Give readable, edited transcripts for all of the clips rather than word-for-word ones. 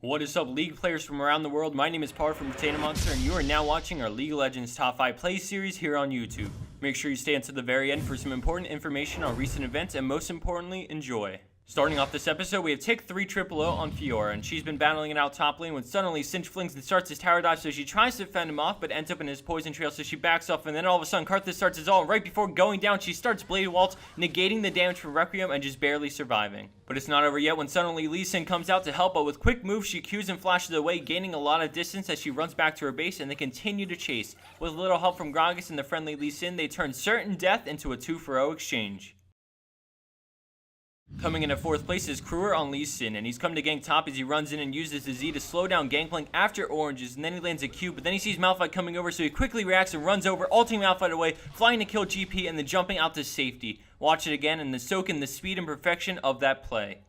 What is up, League players from around the world? My name is Par from Potato Monster, and you are now watching our League of Legends Top 5 Play series here on YouTube. Make sure you stay until the very end for some important information on recent events, and most importantly, enjoy. Starting off this episode, we have tick 3 000 on Fiora, and she's been battling it out top lane when suddenly Cinch flings and starts his tower dive, so she tries to fend him off, but ends up in his poison trail, so she backs off, and then all of a sudden Karthus starts his ult, and right before going down, she starts Blade Waltz, negating the damage from Requiem and just barely surviving. But it's not over yet when suddenly Lee Sin comes out to help, but with quick moves, she Qs and flashes away, gaining a lot of distance as she runs back to her base, and they continue to chase. With a little help from Gragas and the friendly Lee Sin, they turn certain death into a 2-for-0 exchange. Coming in at 4th place is Cruour on Lee Sin, and he's come to gank top as he runs in and uses his Z to slow down Gangplank after oranges, and then he lands a Q, but then he sees Malphite coming over, so he quickly reacts and runs over, ulting Malphite away, flying to kill GP, and then jumping out to safety. Watch it again and then soak in the speed and perfection of that play.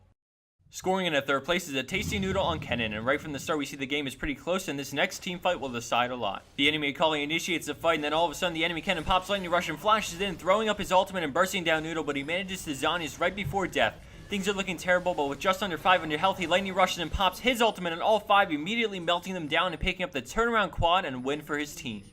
Scoring in at 3rd place is aTastyNoodle on Kennen, and right from the start we see the game is pretty close, and this next team fight will decide a lot. The enemy Akali initiates the fight, and then all of a sudden the enemy Kennen pops lightning rush and flashes in, throwing up his ultimate and bursting down Noodle, but he manages to Zhonya's right before death. Things are looking terrible, but with just under 500 health, he lightning rushes and pops his ultimate on all 5, immediately melting them down and picking up the turnaround quad and win for his team.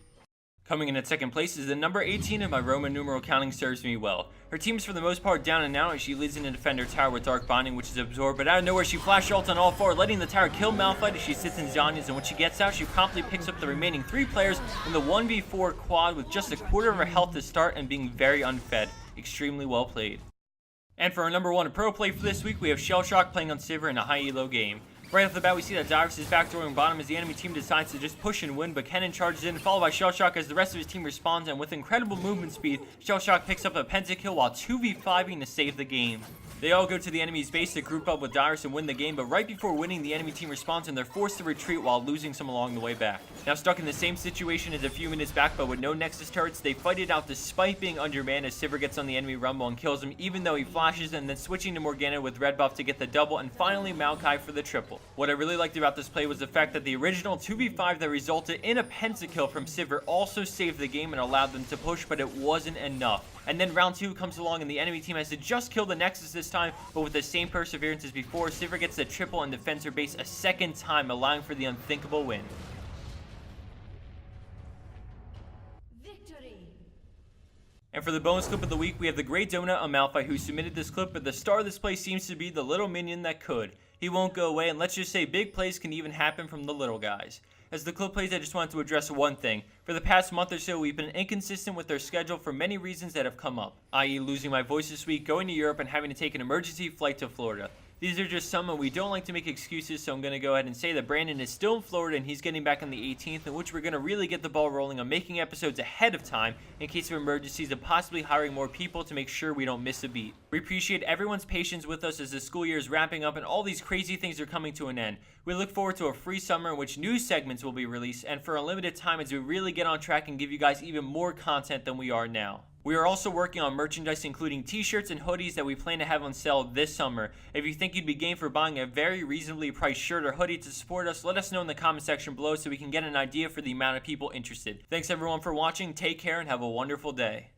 Coming in at 2nd place is the number 18, and my Roman numeral counting serves me well. Her team is for the most part down and out as she leads in a defender tower with Dark Binding, which is absorbed, but out of nowhere she flash ult on all 4, letting the tower kill Malphite as she sits in Zhonya's, and when she gets out, she promptly picks up the remaining 3 players in the 1v4 quad with just a quarter of her health to start and being very unfed. Extremely well played. And for our number 1 pro play for this week, we have Schell playing on Sivir in a high elo game. Right off the bat, we see that Dyrus is backdooring bottom as the enemy team decides to just push and win, but Kennen charges in, followed by Schell as the rest of his team responds, and with incredible movement speed, Schell picks up a pentakill while 2v5ing to save the game. They all go to the enemy's base to group up with Dyrus and win the game, but right before winning, the enemy team responds and they're forced to retreat while losing some along the way back. Now stuck in the same situation as a few minutes back, but with no Nexus turrets, they fight it out despite being undermanned as Sivir gets on the enemy rumble and kills him even though he flashes, and then switching to Morgana with red buff to get the double, and finally Maokai for the triple. What I really liked about this play was the fact that the original 2v5 that resulted in a pentakill from Sivir also saved the game and allowed them to push, but it wasn't enough. And then round 2 comes along and the enemy team has to just kill the Nexus this time, but with the same perseverance as before, Sivir gets the triple and defends her base a second time, allowing for the unthinkable win. Victory. And for the bonus clip of the week, we have the Great Donut on Malphite, who submitted this clip, but the star of this play seems to be the little minion that could. He won't go away, and let's just say big plays can even happen from the little guys. As the clip plays, I just wanted to address one thing. For the past month or so, we've been inconsistent with our schedule for many reasons that have come up, i.e. losing my voice this week, going to Europe, and having to take an emergency flight to Florida. These are just some, and we don't like to make excuses, so I'm going to go ahead and say that Brandon is still in Florida and he's getting back on the 18th, in which we're going to really get the ball rolling on making episodes ahead of time in case of emergencies and possibly hiring more people to make sure we don't miss a beat. We appreciate everyone's patience with us as the school year is wrapping up and all these crazy things are coming to an end. We look forward to a free summer in which new segments will be released, and for a limited time as we really get on track and give you guys even more content than we are now. We are also working on merchandise including t-shirts and hoodies that we plan to have on sale this summer. If you think you'd be game for buying a very reasonably priced shirt or hoodie to support us, let us know in the comment section below so we can get an idea for the amount of people interested. Thanks everyone for watching, take care, and have a wonderful day.